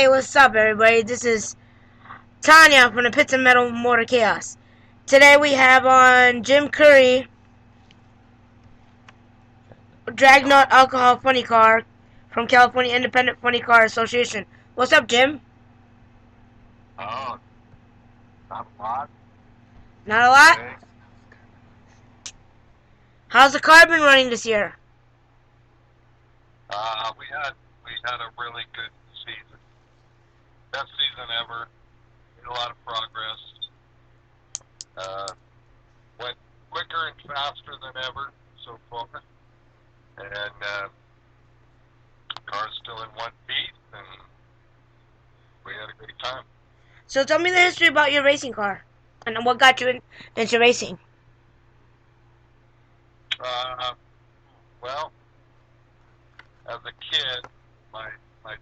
Hey, what's up, everybody? This is Tanya from the Pits of Metal Motor Chaos. Today we have on Jim Currie, Dragnaut Alcohol Funny Car from California Independent Funny Car Association. What's up, Jim? Oh, not a lot. Not a lot? Okay. How's the car been running this year? We had a really good season. Best season ever. Made a lot of progress. Uh, Went quicker and faster than ever so far. And car's still in one piece, and we had a great time. So tell me the history about your racing car and what got you into racing. Uh, well, as a kid, my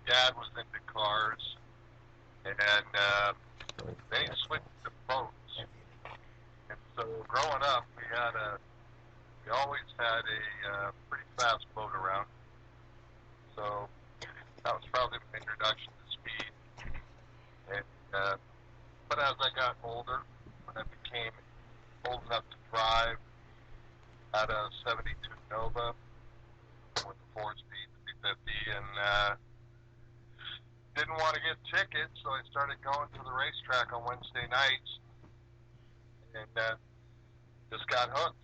dad was into cars, and then he switched to boats. And so growing up, we always had a pretty fast boat around. So that was probably my introduction to speed. And but as I got older, when I became old enough to drive, had a '72 Nova with a 4-speed 350, and didn't want to get tickets, so I started going to the racetrack on Wednesday nights, and just got hooked.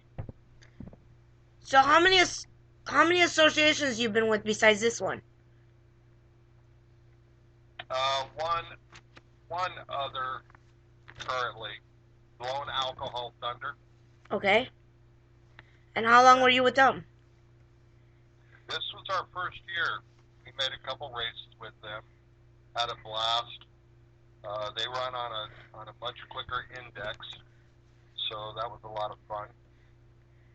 So how many associations you've been with besides this one? One other currently, Blown Alcohol Thunder. Okay. And how long were you with them? This was our first year. We made a couple races with them. Had a blast. They run on a much quicker index, so that was a lot of fun.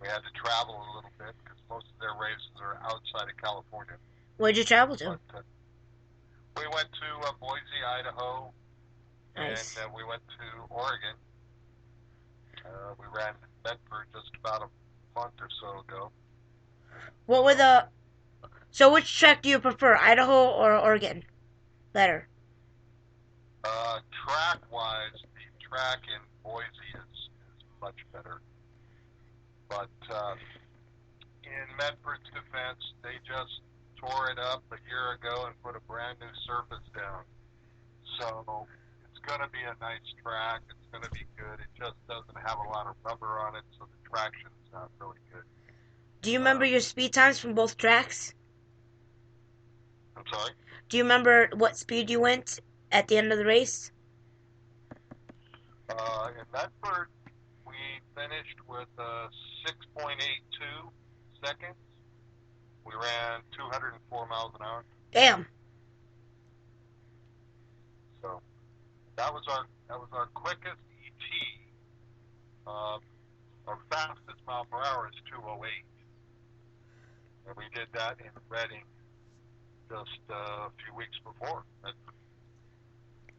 We had to travel a little bit because most of their races are outside of California. Where'd you travel to? But we went to Boise, Idaho, Nice. and we went to Oregon. We ran Medford just about a month or so ago. What were the So which track do you prefer, Idaho or Oregon? Better. Track-wise, the track in Boise is much better. But in Medford's defense, they just tore it up a year ago and put a brand new surface down. So it's going to be a nice track. It's going to be good. It just doesn't have a lot of rubber on it, so the traction's not really good. Do you remember your speed times from both tracks? I'm sorry? Do you remember what speed you went at the end of the race? In Medford, we finished with 6.82 seconds. We ran 204 miles an hour. Damn. So that was our quickest ET. Our fastest mile per hour is 208, and we did that in Reading just a few weeks before.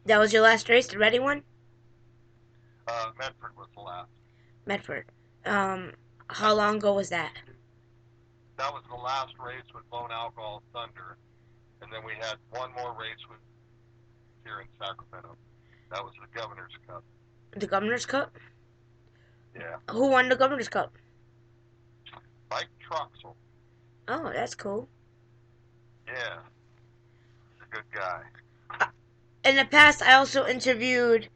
That was your last race, the Reading one? Medford was the last. Medford. How long ago was that? That was the last race with Blown Alcohol Thunder, and then we had one more race with here in Sacramento. That was the Governor's Cup. The Governor's Cup? Yeah. Who won the Governor's Cup? Mike Troxel. Oh, that's cool. Yeah. He's a good guy. In the past, I also interviewed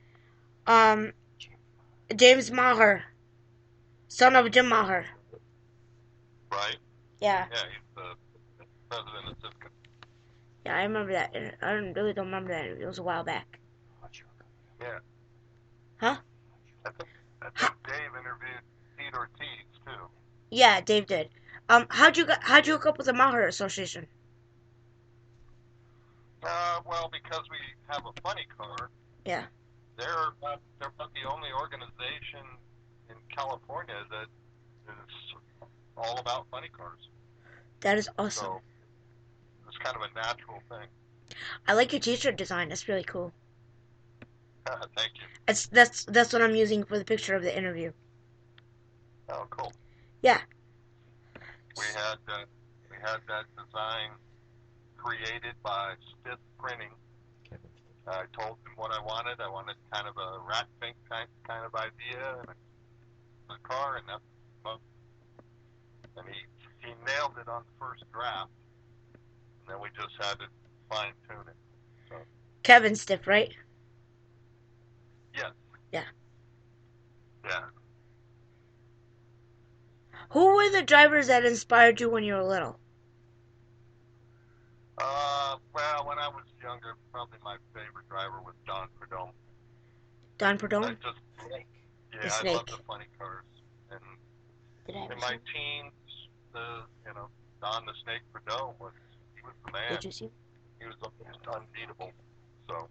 James Maher, son of Jim Maher. Right? Yeah. Yeah, he's the president of Civica. Yeah, I remember that. I really don't remember that. It was a while back. Yeah. Huh? I think Dave interviewed Pete Ortiz too. Yeah, Dave did. How'd you hook up with the Maher Association? Well, because we have a funny car. Yeah. They're not the only organization in California that is all about funny cars. That is awesome. So it's kind of a natural thing. I like your T-shirt design. That's really cool. Thank you. That's what I'm using for the picture of the interview. Oh, cool. Yeah. We had that design created by Smith Printing I told him what I wanted. I wanted kind of a rat pink kind of idea and a car, and he nailed it on the first draft, and then we just had to fine tune it. So Kevin Stiff, right? yes, Yeah. yeah. Who were the drivers that inspired you when you were little? Well, when I was younger, probably my favorite driver was Don Prudhomme. Don I Perdone? just, The yeah, I love the snake. funny cars. And Did I have in a my snake? teens, Don the Snake Prudhomme he was the man. Did you see? He was almost unbeatable. So,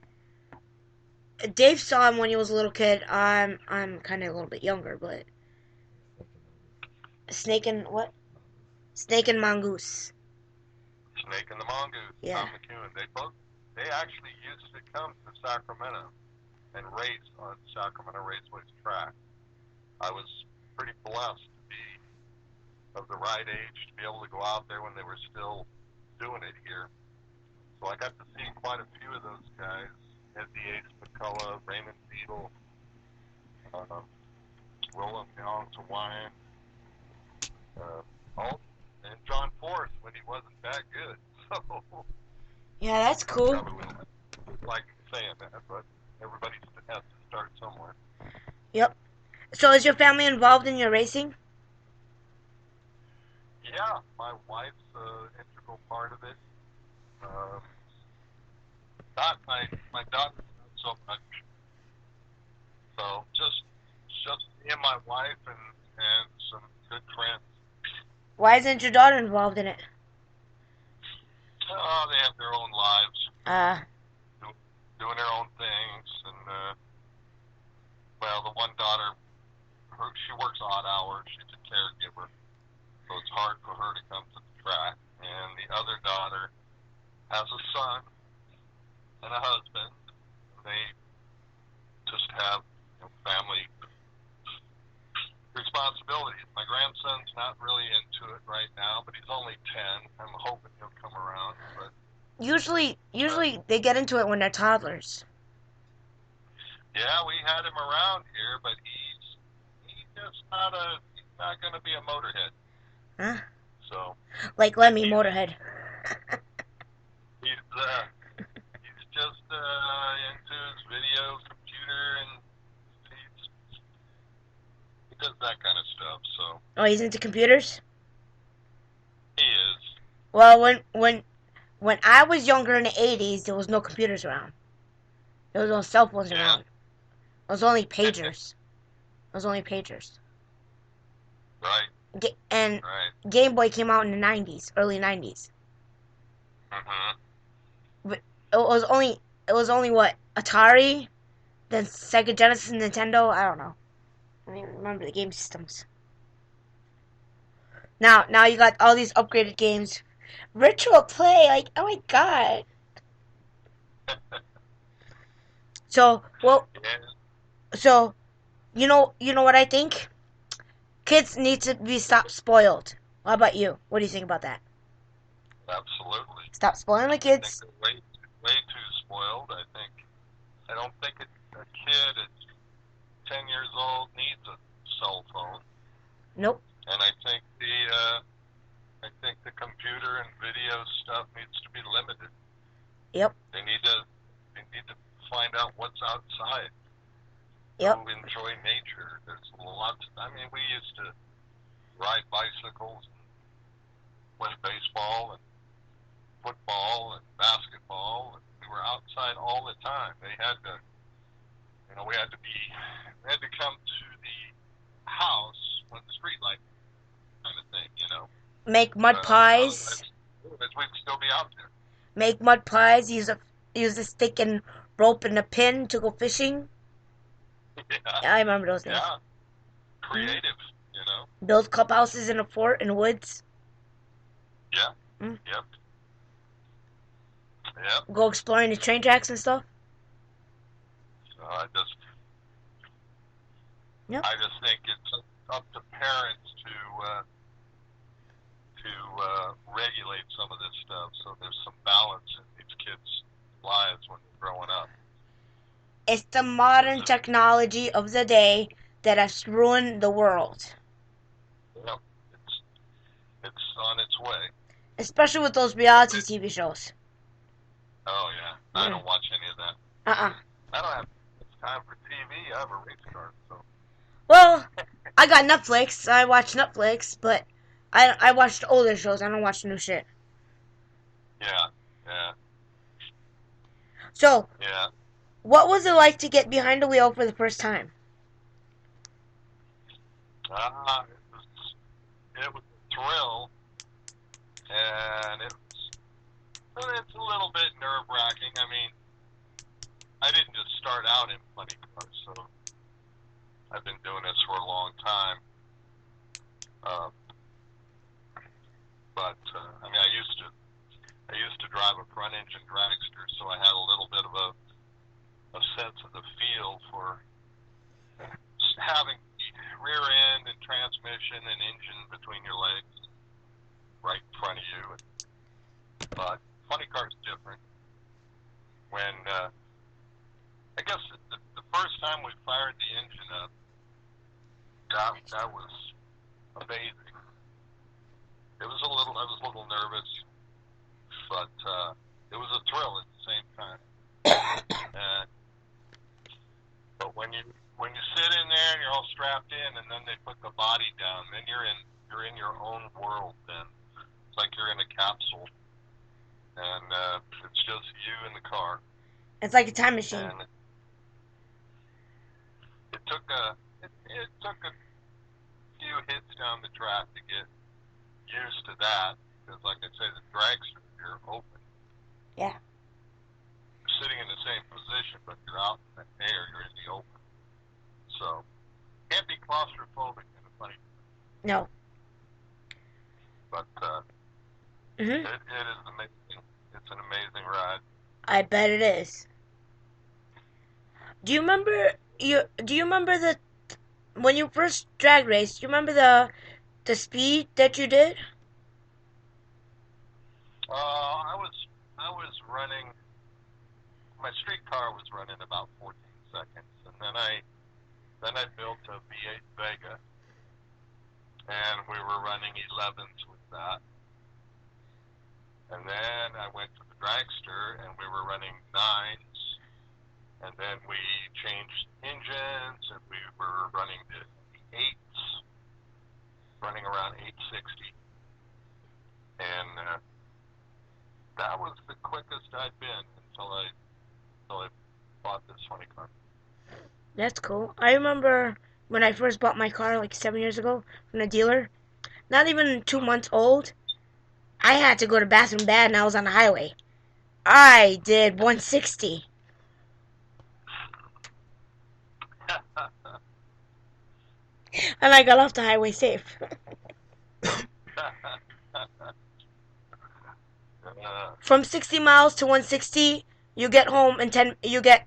Dave saw him when he was a little kid. I'm kind of a little bit younger, but Snake and what? Snake and Mongoose. Snake and the Mongoose, Yeah. Tom McEwen, they actually used to come to Sacramento and race on Sacramento Raceway's track. I was pretty blessed to be of the right age to be able to go out there when they were still doing it here. So I got to see quite a few of those guys: Eddie Ace McCullough, Raymond Beadle, um, Roland Young, Hawaiian, all, and John Force when he wasn't that good. So Yeah, that's cool. probably wouldn't like saying that, but everybody has to start somewhere. Yep. So is your family involved in your racing? Yeah, my wife's an integral part of it. Um, not my daughter, not so much. So just me and my wife and some good friends. Why isn't your daughter involved in it? Oh, they have their own lives, Uh, doing their own things, and well, the one daughter, she works odd hours. She's a caregiver, so it's hard for her to come to the track. And the other daughter has a son and a husband. And they just have family responsibilities. My grandson's not really into it right now, but he's only 10. I'm hoping he'll come around. But usually they get into it when they're toddlers. yeah, we had him around here, but he's just he's not going to be a motorhead. Huh? So Like Lemmy he's Motorhead. he's just into his video computer, and he does that kind of stuff. So Oh, he's into computers? he is. Well, when I was younger in the 80s, there was no computers around. There was no cell phones Yeah. around. It was only pagers. It was only pagers. Right. And Right. Game Boy came out in the 90s, early 90s. Mhm. But it was only what, Atari, then Sega Genesis, Nintendo. I don't know. I don't even remember the game systems. Now you got all these upgraded games, virtual play. Like, oh my god. So well, Yeah. so you know what I think. Kids need to be stopped spoiled. How about you? What do you think about that? Absolutely. Stop spoiling the I think kids. they're way too spoiled. I don't think a kid at 10 years old needs a cell phone, Nope. and I think the computer and video stuff needs to be limited. Yep. They need to find out what's outside. Yep. Go enjoy nature. There's lots. I mean, we used to ride bicycles, and play baseball, and football, and basketball, and we were outside all the time. We had to come to the house when the street light kind of thing. Make mud pies. Otherwise we'd still be out there. Make mud pies. Use a stick and rope and a pin to go fishing. Yeah, Yeah, I remember those days. yeah, creative. Build cup houses in a fort in the woods. Yeah, Mm. yep, yep. Go exploring the train tracks and stuff. So Yep. I just think it's up to parents to regulate some of this stuff, so there's some balance in these kids' lives when they're growing up. It's the Is modern it? technology of the day that has ruined the world. Yep. It's it's on its way. Especially with those But reality TV shows. oh yeah, I Mm. don't watch any of that. Uh-uh. I don't have much time for TV. I have a race car, so Well, I got Netflix. I watch Netflix, but I watch the older shows. I don't watch new shit. yeah, yeah, So, yeah. what was it like to get behind the wheel for the first time? It was a thrill, and it's a little bit nerve wracking. I mean, I didn't just start out in funny cars, so I've been doing this for a long time. Uh, but I mean, I used to drive a front engine dragster, so I had a little bit of a sense of the feel for having rear end and transmission and engine between your legs, right in front of you. But funny car's different. When I guess the first time we fired the engine up, that was amazing. I was a little nervous, but it was a thrill at the same time. And but when you sit in there and you're all strapped in, and then they put the body down, then you're in your own world. Then it's like you're in a capsule, and it's just you in the car. It's like a time machine. And it took a few hits down the track to get used to that, because like I say, the dragster, you're open. Yeah, You're sitting in the same position, but you're out in the air. You're in the open. So can't be claustrophobic in a funny, no. but Mhm. it is amazing. It's an amazing ride. I bet it is. Do you remember Do you remember the when you first drag raced? Do you remember the speed that you did? I was running. My street car was running about 14 seconds, and then I built a V8 Vega, and we were running 11s with that. And then I went to the dragster, and we were running 9s. And then we changed engines, and we were running the 8s, running around 860. And that was the quickest I'd been until I bought this funny car. That's cool. I remember when I first bought my car like 7 years ago from the dealer. Not even 2 months old. I had to go to the bathroom bad, and I was on the highway. I did 160, and I got off the highway safe. From 60 miles to 160, you get home in 10. You get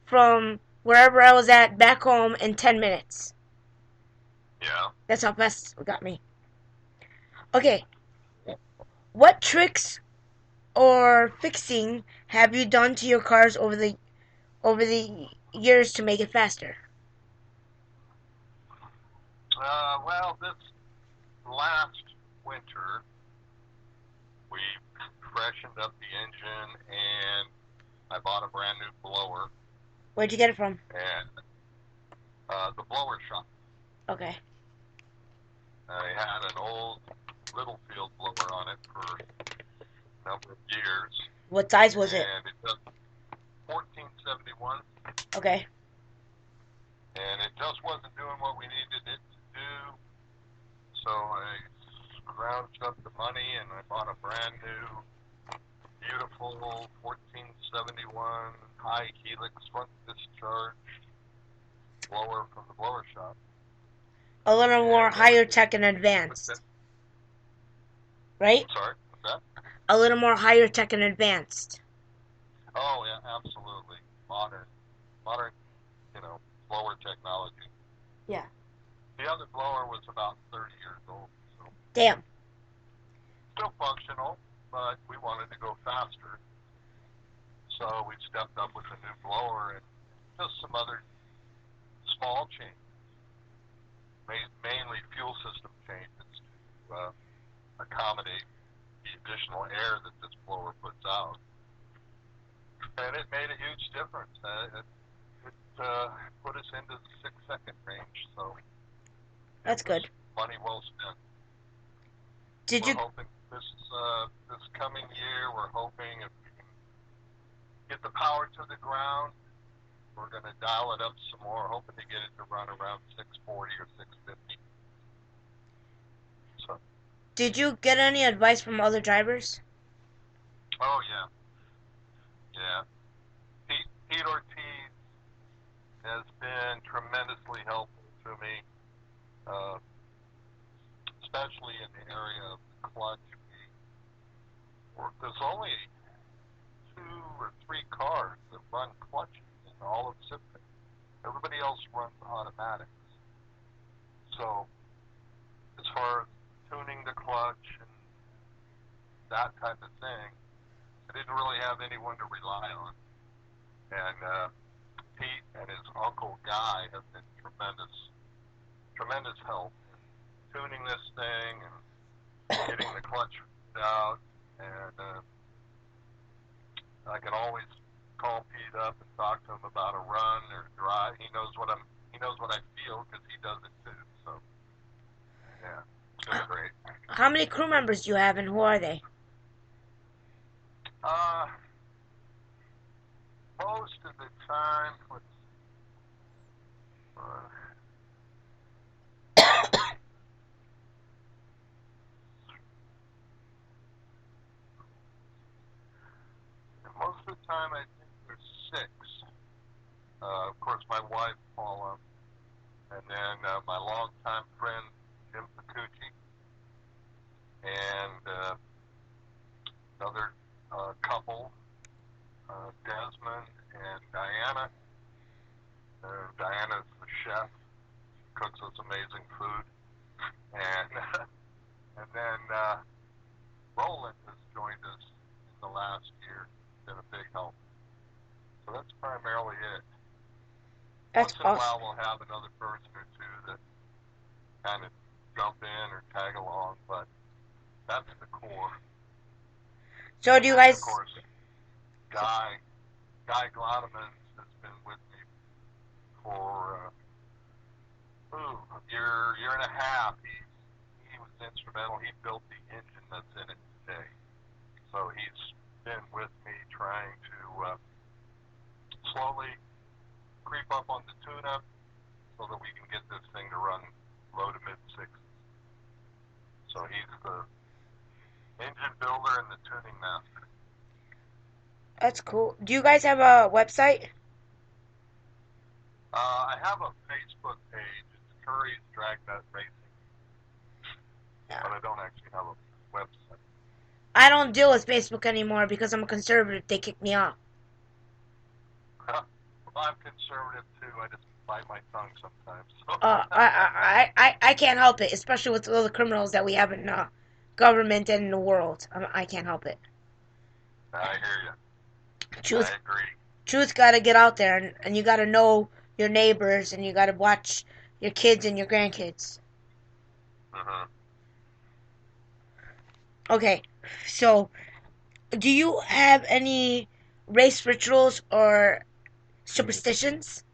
from wherever I was at back home in 10 minutes. yeah. That's how fast it got me. Okay, what tricks or fixing have you done to your cars over the years to make it faster? Well, this last winter, we freshened up the engine, and I bought a brand new blower, Where'd you get it from? and the blower shop. Okay. I had an old Littlefield blower on it for a number of years, What size was it? and it does 1471, Okay. and it just wasn't doing what we needed it to do. So I scrounged up the money, and I bought a brand new, beautiful 1471 high helix front discharge blower from the blower shop. A little more And higher tech and advanced, right? I'm sorry, what's that? A little more higher tech and advanced. Oh yeah, absolutely. Modern, blower technology. Yeah. The other blower was about 30 years old, so Damn. still functional, but we wanted to go faster. So we stepped up with a new blower and just some other small changes, mainly fuel system changes to accommodate the additional air that this blower puts out. And it made a huge difference. It put us into the 6 second range, so it That's was good. money well spent. Did We're you hoping this coming year, we're hoping if we can get the power to the ground, we're going to dial it up some more, hoping to get it to run around 640 or 650. So, did you get any advice from other drivers? oh yeah, yeah. Pete Ortiz has been tremendously helpful to me, uh, especially in the area of the clutch. There's only 2 or 3 cars that run clutches in all of Sydney. Everybody else runs automatics. So as far as tuning the clutch and that type of thing, I didn't really have anyone to rely on. And Pete and his uncle Guy have been tremendous help in tuning this thing and getting the clutch out. And I can always call Pete up and talk to him about a run or a drive. He knows what I feel because he does it too. So yeah, it's been great. How many crew members do you have, and who are they? Uh, most of the time, uh, most of the time I think there's 6. Of course, my wife Paula, and then my longtime friend Jim Pacucci, and another couple, Desmond and Diana. Diana's the chef, cooks us amazing food, and and then Roland has joined us in the last year, been a big help. So that's primarily it. That's Once in a awesome. while, we'll have another person or two that kind of jump in or tag along, but that's the core. So And do you then, of guys? course, Guy Glotman has been with me for a year and a half. He was instrumental. He built the engine that's in it today. So he's been with me trying to slowly creep up on the tune-up so that we can get this thing to run low to mid sixes. So he's the engine builder and the tuning master. That's cool. Do you guys have a website? I have a Facebook page. It's Currie's Dragnet Racing, but I don't actually have a website. I don't deal with Facebook anymore because I'm a conservative. They kicked me off. Well, I'm conservative too. I just bite my tongue sometimes. So I can't help it, especially with all the criminals that we have in government and in the world. I can't help it. I hear you. Truth, I agree. truth got to get out there, and you got to know your neighbors, and you got to watch your kids and your grandkids. Mm-hmm. Okay, so do you have any race rituals or superstitions?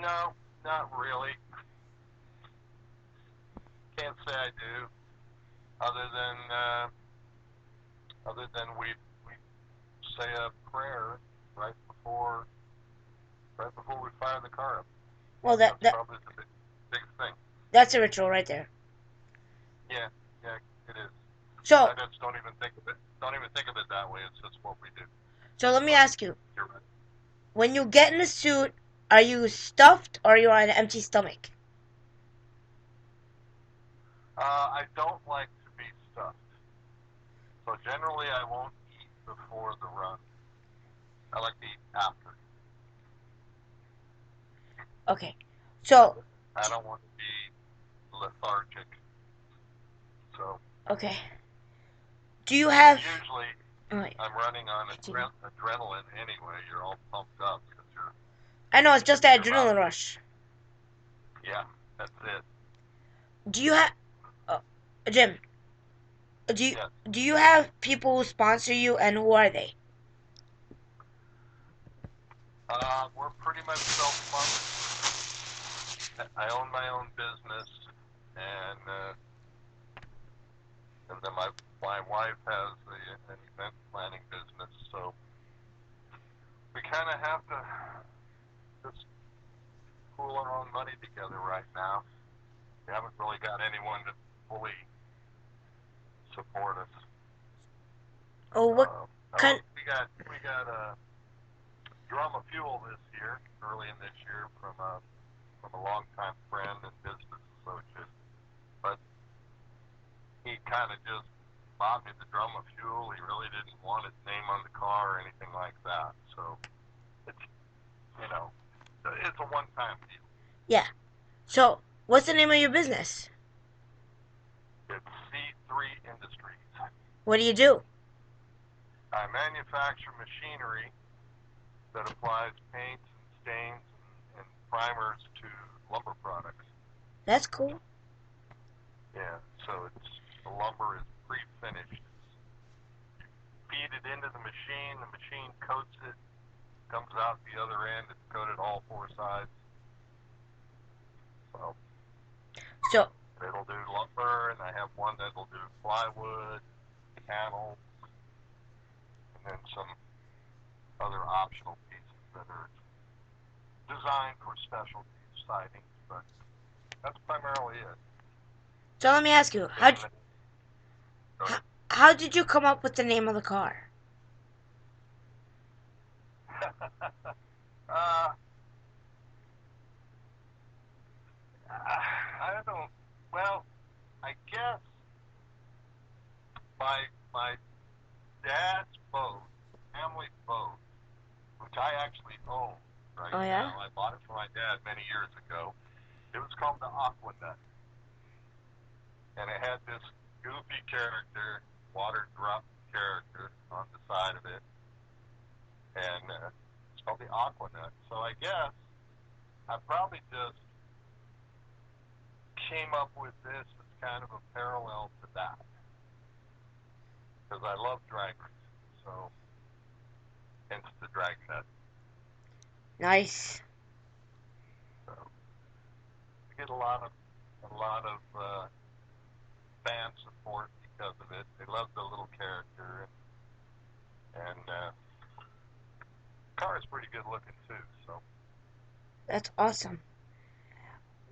No, not really. Can't say I do. Other than we say a prayer right before we fire the car up. Well, that, That's that probably the big thing. that's a ritual right there. Yeah, yeah, it is. So, I just don't even think of it. Don't even think of it that way. It's just what we do. so let me But ask you: you're right. when you get in a suit, are you stuffed or are you on an empty stomach? I don't like to be stuffed. So generally, I won't eat before the run. I like to eat after. Okay, so I don't want to be lethargic. So, okay, do you and have? usually Oh, yeah. I'm running on Continue. adrenaline anyway. You're all pumped up because I know it's just that you're about adrenaline rush. yeah, that's it. Do you have, uh, Jim? Do you Yes. do you have people who sponsor you, and who are they? We're pretty much self-funded. I own my own business, and then my wife has an event planning business, so we kind of have to just pool our own money together right now. We haven't really got anyone to fully support us. Oh, what Oh, kind? we got a drum of fuel this year, early in this year, from a longtime friend and business associate. But he kind of just bought me the drum of fuel. He really didn't want his name on the car or anything like that. So it's you know it's a one-time deal. Yeah. So, what's the name of your business? It's C3 Industries. What do you do? I manufacture machinery that applies paints and stains and primers to lumber products. That's cool. Yeah, so the lumber is pre-finished. Feed it into the machine coats it, comes out the other end, it's coated all four sides. So So, it'll do lumber, and I have one that'll do plywood, panels, and then some other optional pieces that are designed for specialty sidings, but that's primarily it. so let me ask you, And how how did you come up with the name of the car? uh, I don't. Well, I guess my dad's boat, family boat, which I actually own right Oh yeah. now. I bought it for my dad many years ago. It was called the Aquanut, and it had this goofy character, water drop character on the side of it, and it's called the Aquanut. So I guess I probably just came up with this as kind of a parallel to that because I love drag racing. So hence the Dragnet. Nice. So we get a lot of fan support because of it. They love the little character, and the car is pretty good looking too. So That's awesome.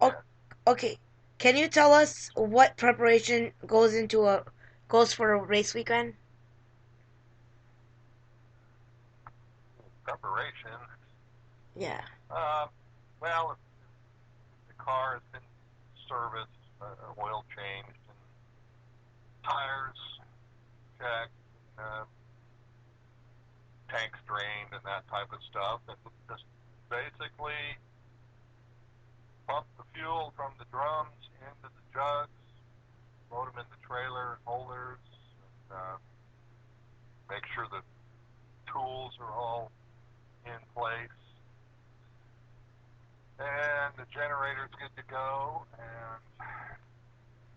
Oh, yeah, okay. Can you tell us what preparation goes for a race weekend? preparation. Yeah. Uh, well, the car has been serviced, oil changed, and tires checked, tanks drained, and that type of stuff. And just basically pump the fuel from the drums into the jugs, load them in the trailer holders, and make sure the tools are all in place, and the generator's good to go, and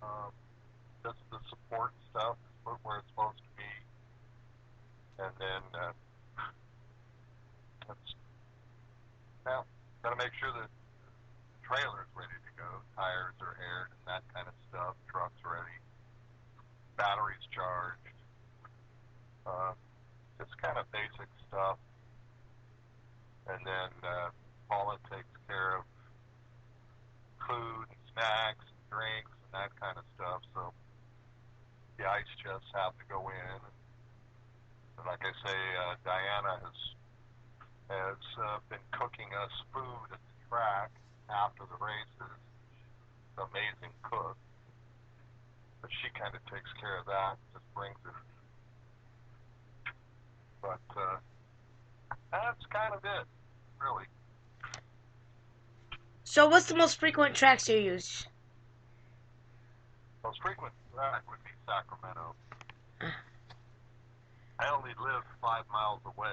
um, just the support stuff is put where it's supposed to be, and then it's, now got to make sure that the trailer's ready to go, tires are aired, and that kind of stuff, truck's ready, batteries charged, uh, just kind of basic stuff, and then Paula takes care of food and snacks and drinks and that kind of stuff. So the ice chests have to go in. And like I say, Diana has been cooking us food at the track after the races. She's an amazing cook, but she kind of takes care of that, just brings it. But that's kind of it, really. So, what's the most frequent tracks you use? Most frequent track would be Sacramento. I don't only lived 5 miles away.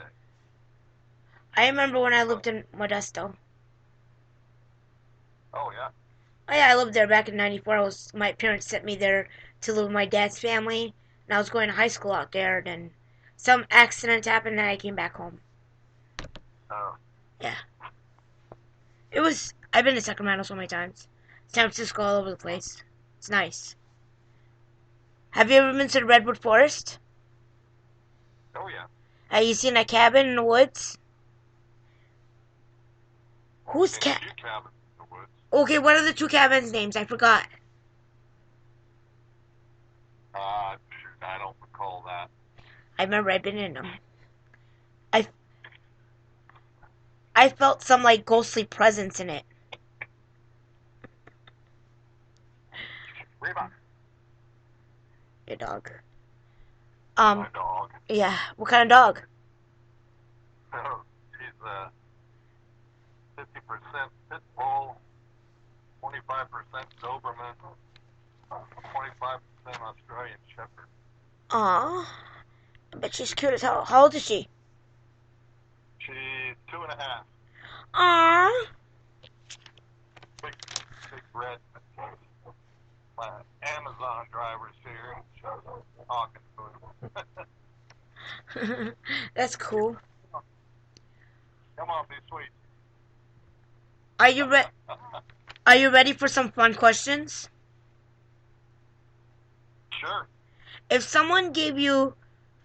I remember when I So, lived in Modesto. oh yeah. Oh yeah, I lived there back in '94. My parents sent me there to live with my dad's family, and I was going to high school out there. Then some accident happened, and I came back home. Uh, Yeah, it was. I've been to Sacramento so many times. San Francisco, all over the place. It's nice. Have you ever been to the Redwood Forest? oh yeah. Have you seen a cabin in the woods? Whose Seen a cat? few cabins in the woods. Okay, what are the two cabins' names? I forgot. Shoot, I don't recall that. I remember I've been in them. I I felt some like ghostly presence in it. Reba, Your dog. my dog. Yeah. What kind of dog? He's 50% pit bull, 25% Doberman, 25% Australian Shepherd. Aw. I bet she's cute as hell. How old is she? She's 2.5. Aw. Big, big red. My Amazon driver's here. She's talking to him. That's cool. Come on, be sweet. Are you Are you ready for some fun questions? Sure. If someone gave you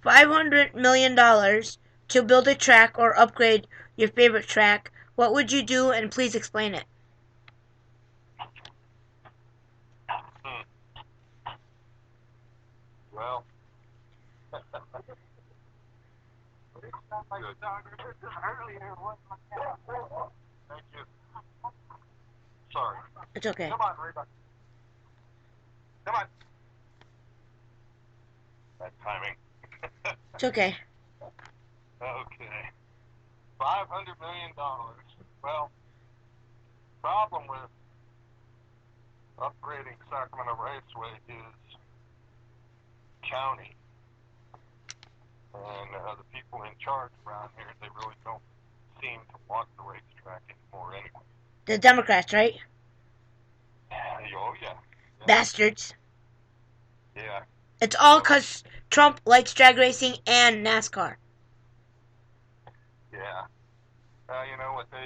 $500 million to build a track or upgrade your favorite track, what would you do? And please explain it. Hmm. Well, good. Thank you. Sorry. It's okay. Come on, Reba. Come on. That timing. It's okay. Okay. $500 million. Well, problem with upgrading Sacramento Raceway is county and the people in charge around here. They really don't seem to want the racetrack anymore anyway. The Democrats, right? Oh yeah. Yeah. Bastards. Yeah. It's all So because Trump likes drag racing and NASCAR. yeah. You know what they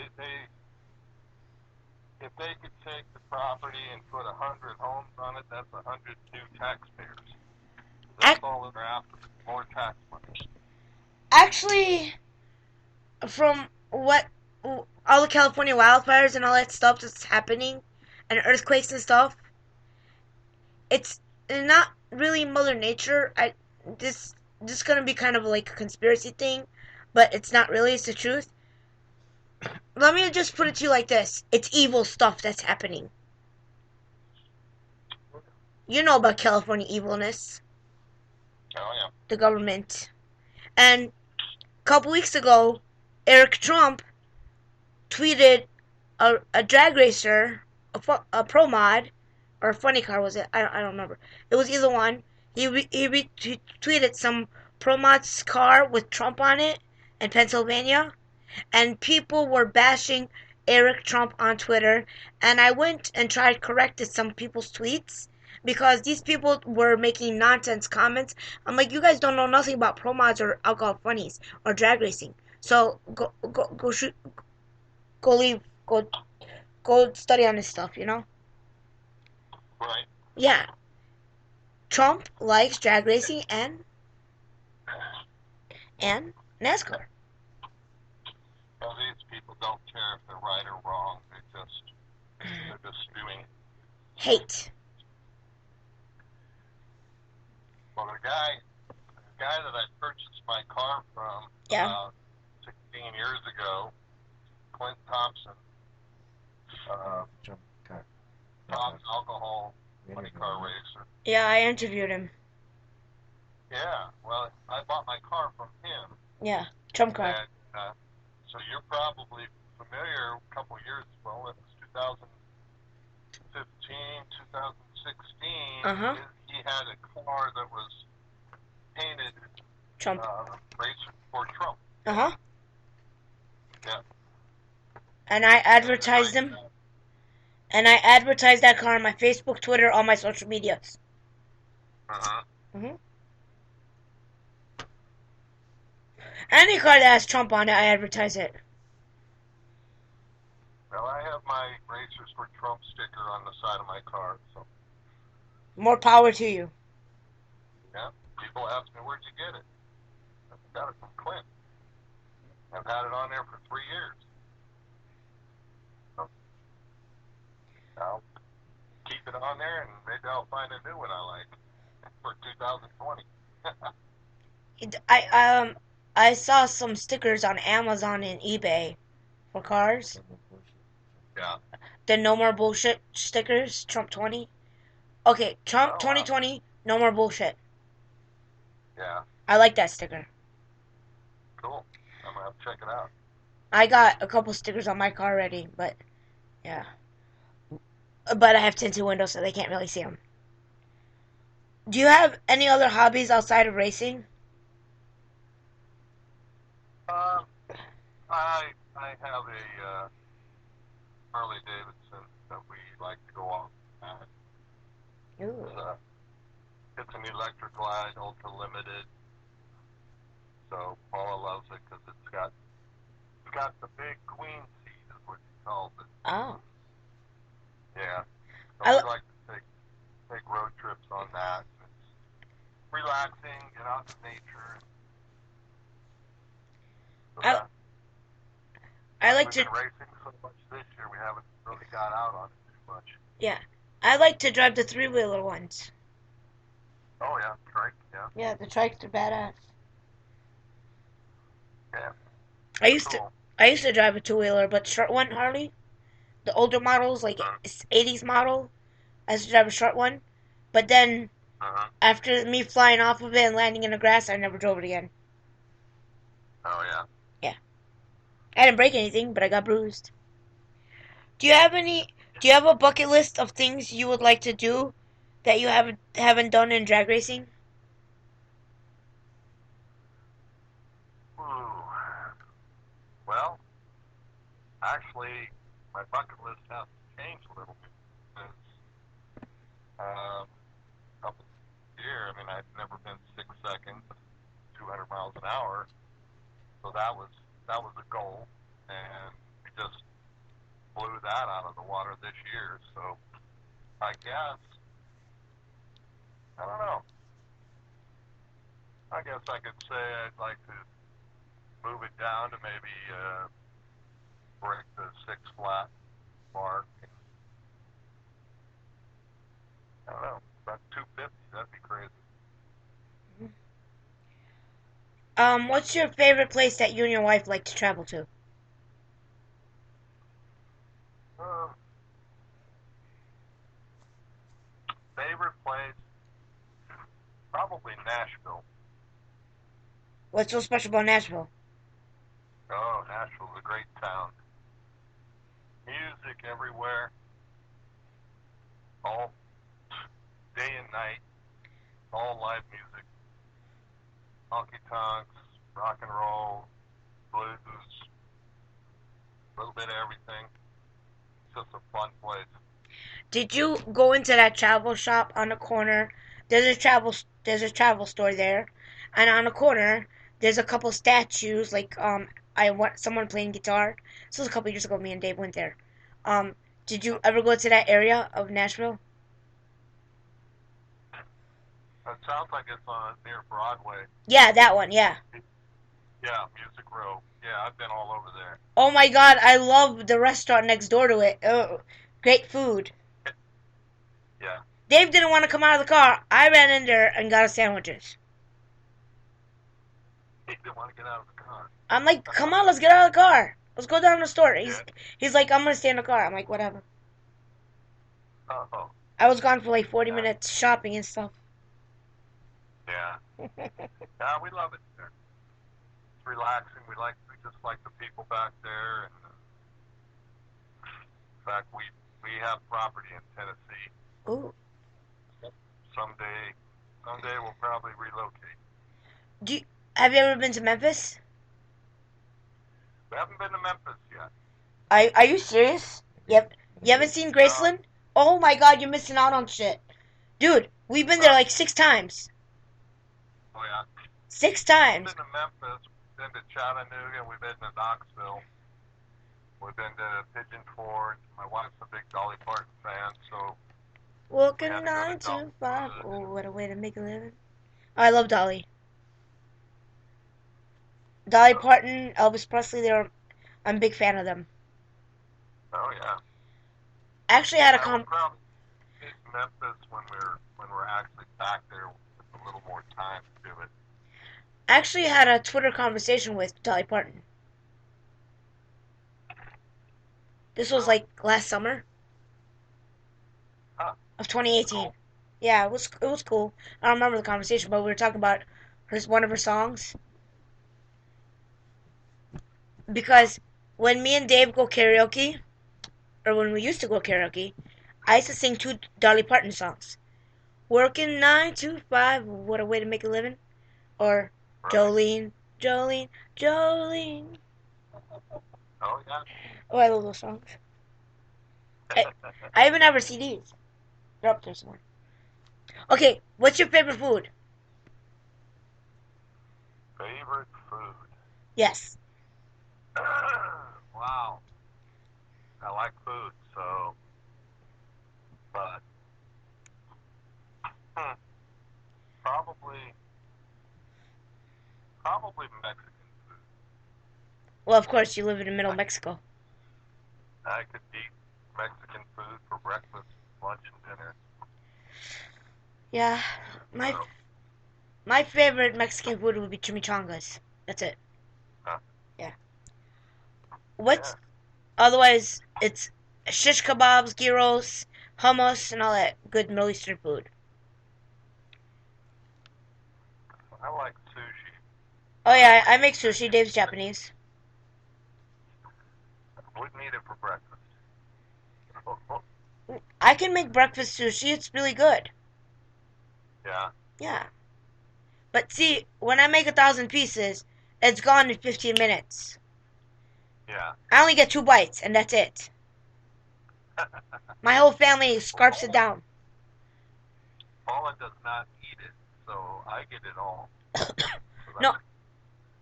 if they could take the property and put 100 homes on it, that's 100 new taxpayers. That's Ac- all they're after, more tax money. Actually, from what all the California wildfires and all that stuff that's happening, and earthquakes and stuff, it's not really Mother Nature. This is gonna be kind of like a conspiracy thing, but it's not really. It's the truth. Let me just put it to you like this: it's evil stuff that's happening. You know about California evilness, Oh yeah. the government, and a couple weeks ago, Eric Trump tweeted a drag racer, a pro mod, or a funny car was it? I don't remember. It was either one. He retweeted some pro mod's car with Trump on it in Pennsylvania, and people were bashing Eric Trump on Twitter. And I went and tried corrected some people's tweets because these people were making nonsense comments. I'm like, you guys don't know nothing about pro mods or alcohol funnies or drag racing. So go shoot, go leave, go study on this stuff. Right. Yeah, Trump likes drag racing and NASCAR. Well, these people don't care if they're right or wrong. They're just spewing. Hate. Well, the guy that I purchased my car from Yeah. about 16 years ago, Clint Thompson, uh, Tom's alcohol money car racer. Yeah, I interviewed him. Yeah, well, I bought my car from him, Yeah, Trump car. and so you're probably familiar. A couple of years, well, it was 2015, 2016. Uh huh. He had a car that was painted Trump. race for Trump. Uh huh. Yeah, And I and he's a advertised great them. guy. And I advertised that car on my Facebook, Twitter, all my social medias. Uh-huh. Hmm. Any car that has Trump on it, I advertise it. Well, I have my Racers for Trump sticker on the side of my car, so More power to you. yeah. People ask me, where'd you get it? I got it from Clint. I've had it on there for 3 years. So I'll keep it on there, and maybe I'll find a new one I like for 2020. I I saw some stickers on Amazon and eBay for cars. Yeah. The no more bullshit stickers, Trump 20. Okay, Trump Oh wow. 2020, no more bullshit. Yeah. I like that sticker. Cool. I'm gonna have to check it out. I got a couple stickers on my car already, but yeah. But I have tinted windows so they can't really see them. Do you have any other hobbies outside of racing? Um, I have a Harley Davidson that we like to go off at. Ooh. It's an electric glide, ultra limited. So Paula loves it because it's got the big queen seat is what she calls it. Oh. Yeah. So we I, like to take road trips on that. It's relaxing, get out to nature. So I, that. I But like we've to, been racing so much this year, we haven't really got out on it too much. yeah. I like to drive the three-wheeler ones. Oh yeah, trike. Yeah. Yeah, the trikes are badass. Yeah. I They're used to cool. I used to drive a two-wheeler, but short one Harley, the older models like Uh 80s model. I used to drive a short one, but then huh. after me flying off of it and landing in the grass, I never drove it again. Oh yeah. Yeah, I didn't break anything, but I got bruised. Do you have any? Do you have a bucket list of things you would like to do that you haven't done in drag racing? Ooh. Well, actually, my bucket list has changed a little bit since up here. I mean, I've never been 6 seconds, 200 miles an hour, so that was a goal, and we just blew that out of the water this year. So I guess I don't know. I guess I could say I'd like to move it down to maybe break the six flat mark. And, I don't know, about 250. That'd be crazy. What's your favorite place that you and your wife like to travel to? Uh, Favorite place? Probably Nashville. What's so special about Nashville? Oh, Nashville's a great town. Music everywhere, all day and night, all live music, honky tonks, rock and roll, blues, a little bit of everything. It's just a fun place. Did you go into that travel shop on the corner? There's a travel store there, and on the corner there's a couple statues. Like I want someone playing guitar. This was a couple years ago. Me and Dave went there. Um, did you ever go to that area of Nashville? It sounds like it's on near Broadway. Yeah, that one. Yeah. Yeah, Music Row. Yeah, I've been all over there. Oh my God, I love the restaurant next door to it. Oh, great food. Yeah, Dave didn't want to come out of the car. I ran in there and got us sandwiches. he didn't want to get out of the car. I'm like, come on, let's get out of the car. Let's go down to the store. Yeah. He's like, I'm gonna stay in the car. I'm like, whatever. Oh, I was gone for like 40 yeah, minutes shopping and stuff. yeah. Yeah, we love it there. It's relaxing. We just like the people back there, and in fact, we have property in Tennessee. Ooh. Someday, someday we'll probably relocate. Do you, Have you ever been to Memphis? We haven't been to Memphis yet. Are you serious? Yep. You haven't seen No. Graceland? Oh my god, you're missing out on shit. Dude, we've been there Uh, like 6 times. oh yeah. Six We've times. been to Memphis. We've been to Chattanooga. We've been to Knoxville. We've been to Pigeon Forge. My wife's a big Dolly Parton fan, so we had Working to go to 9 to 5. Dollywood. Oh, And, what a way to make a living. I love Dolly. Dolly Parton, Elvis Presley, I'm a big fan of them. oh yeah. I actually had a I would com probably hit Memphis when we're actually back there with a little more time to do it. actually had a Twitter conversation with Dolly Parton. This was Really? like last summer Huh. of That's 2018. cool. Yeah, it was cool. I don't remember the conversation, but we were talking about one of her songs Huh. because when me and Dave go karaoke, or when we used to go karaoke, I used to sing two Dolly Parton songs. Working 9 to 5, what a way to make a living. Or Really? Jolene, Jolene, Jolene. Oh yeah. Oh, I love those songs. I, I even have her CDs. They're up there somewhere. Okay, what's your favorite food? Favorite food? Yes. Wow. I like food, so but hmm, probably probably Mexican food. Well, of course, you live in the middle of Mexico. I could eat Mexican food for breakfast, lunch, and dinner. Yeah, my So, my favorite Mexican food would be chimichangas. That's it. uh, Yeah. What's yeah, otherwise? It's shish kebabs, gyros, hummus, and all that good Middle Eastern food. I like sushi. Oh I yeah, would I eat make sushi. sushi. Dave's Japanese. Wouldn't eat it for breakfast. I can make breakfast sushi. It's really good. Yeah, Yeah. But see, when I make 1,000 pieces, it's gone in 15 minutes. yeah. I only get 2 bites, and that's it. My whole family Well, scarfs it down. Paula does not eat it, so I get it all. So No,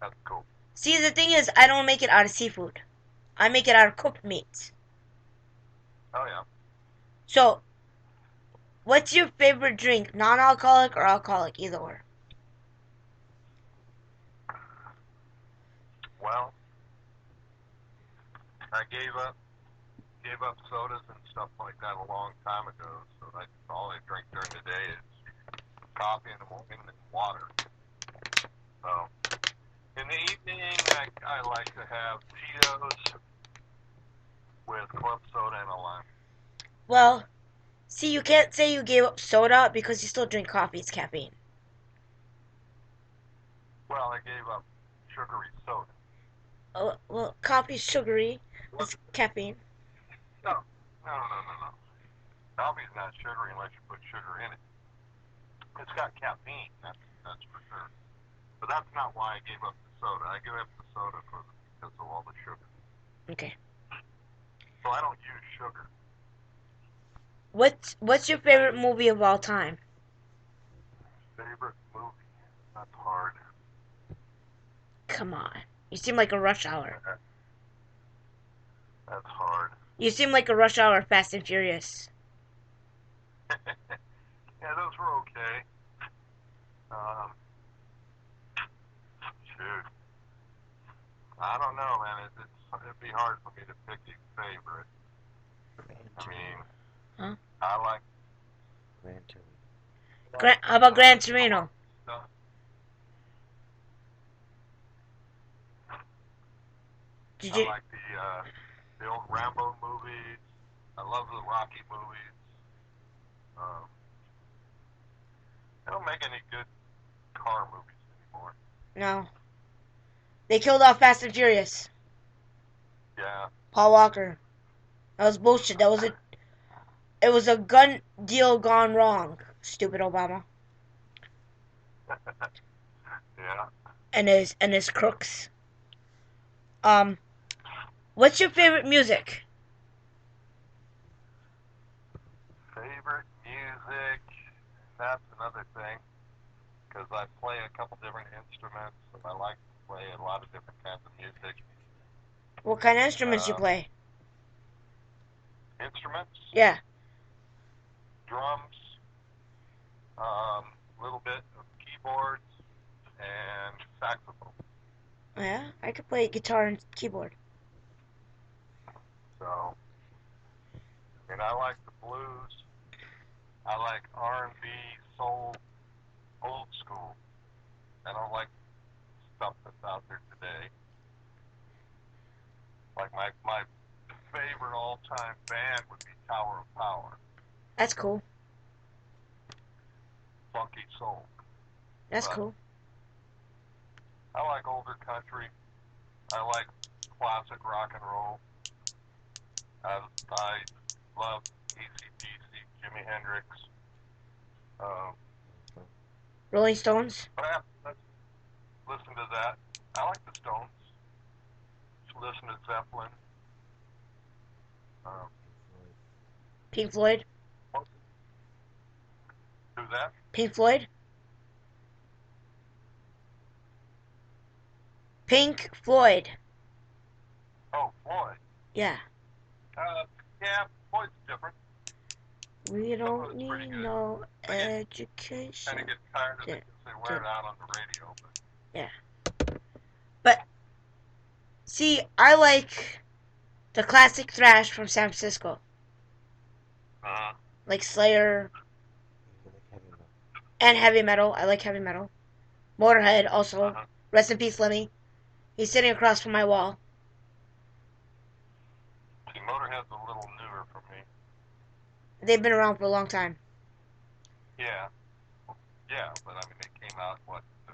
that's cool. see, the thing is, I don't make it out of seafood. I make it out of cooked meats. Oh yeah. So, what's your favorite drink? Non-alcoholic or alcoholic? Either or. Well, I gave up sodas and stuff like that a long time ago. So all I drink during the day is coffee in the morning and water. So in the evening, I like to have Cheetos with club soda and a lime. Well, see, you can't say you gave up soda because you still drink coffee. It's caffeine. Well, I gave up sugary soda. Oh, well, coffee's sugary. What? It's caffeine. No, no. Coffee's not sugary unless you put sugar in it. It's got caffeine, that's for sure. But that's not why I gave up the soda. I gave up the soda because of all the sugar. Okay. So I don't use sugar. What's your I favorite use movie of all time? favorite movie. That's hard. Come on. You seem like a rush hour. That's hard. You seem like a rush hour Fast and Furious. Yeah, those were okay. Um, shoot. I don't know, man. It'd be hard for me to pick a favorite. I mean, Huh? I like How about Gran a lot Torino? of stuff. Did I you? like the old Rambo movies. I love the Rocky movies. Um, they don't make any good car movies anymore. No. They killed off Fast and Furious. Yeah. Paul Walker. That was bullshit. It was a gun deal gone wrong. Stupid Obama. Yeah. and his crooks. Um, what's your favorite music? Favorite music? That's another thing, because I play a couple different instruments, and I like to play a lot of different kinds of music. What kind of instruments you Um, play? Instruments, Yeah. drums, a little bit of keyboards, and saxophone. Yeah, I could play guitar and keyboard. So, I like the blues. I like R&B, soul, old school. I don't like stuff that's out there today. Like my favorite all-time band would be Tower of Power, That's cool. funky soul. That's But cool. I like older country. I like classic rock and roll. I love AC/DC, Jimi Hendrix. Um, Rolling Stones, but I have to listen to that. I like the Stones. Listen to Zeppelin. Um, Pink Floyd, who's that? Pink Floyd, Pink Floyd. Oh, Floyd. Yeah. Uh, yeah, Floyd's different. We Some of don't it's pretty need good. no I kind of education. get tired of Yeah, it because they wear yeah, it out on the radio. But yeah. But see, I like the classic thrash from San Francisco, uh-huh. like Slayer and heavy metal. I like heavy metal. Motorhead also. Uh-huh. Rest in peace, Lemmy. He's sitting across from my wall. See, Motorhead's a little newer for me. They've been around for a long time. Yeah, yeah, but I mean, they came out what the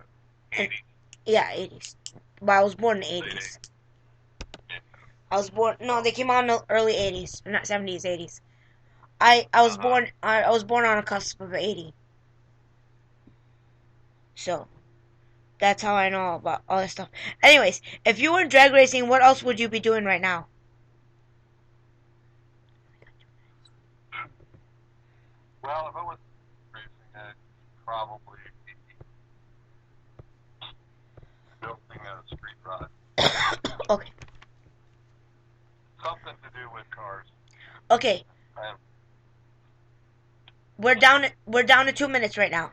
And 80s, yeah, 80s. But I was born in the late 80s. 80s. Yeah. I was born. No, So, they came out in the early 80s, not 70s, 80s. I was uh-huh. born. I was born on a cusp of 80. So that's how I know about all this stuff. Anyways, if you were in drag racing, what else would you be doing right now? Well, if it was racing, I'd probably be building a street rod. Okay. Something to do with cars. Okay. I have, We're down to 2 minutes right now.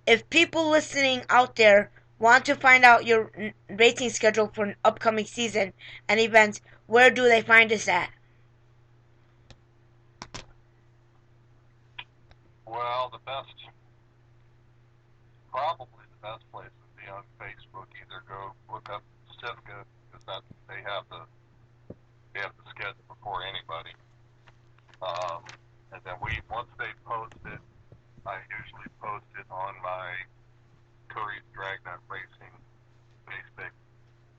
If people listening out there want to find out your racing schedule for an upcoming season and events, where do they find us at? well, probably the best place would be on Facebook. Either go look up Sivka, because they have the schedule before anybody. And then once they post it, I usually post it on my Currie's Dragnet Racing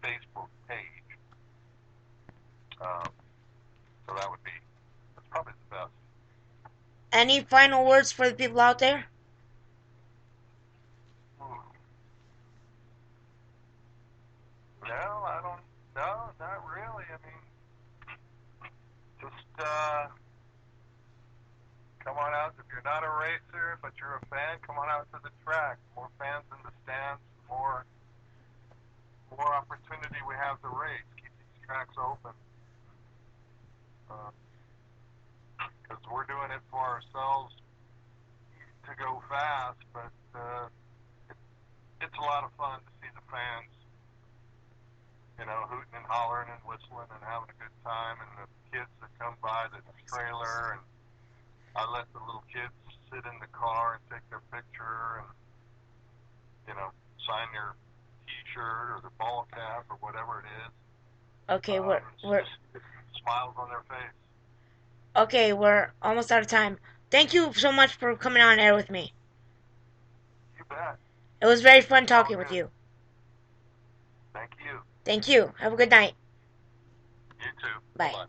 Facebook page. Um, so that's probably the best. Any final words for the people out there? Hmm. No, I don't. No, not really. I mean, just come on out. If you're not a racer but you're a fan, come on out to the track. The more fans in the stands, the more opportunity we have to race. Keep these tracks open. Because we're doing it for ourselves to go fast, but it, it's a lot of fun to see the fans, hooting and hollering and whistling and having a good time, and the kids that come by the trailer, and I let the little kids sit in the car and take their picture and sign their T-shirt or their ball cap or whatever it is. Okay, we're It's we're just smiles on their face. okay. We're almost out of time. Thank you so much for coming on air with me. You bet. It was very fun It's all talking with good. you. Thank you. Thank you. Have a good night. You too. Bye Bye. bye.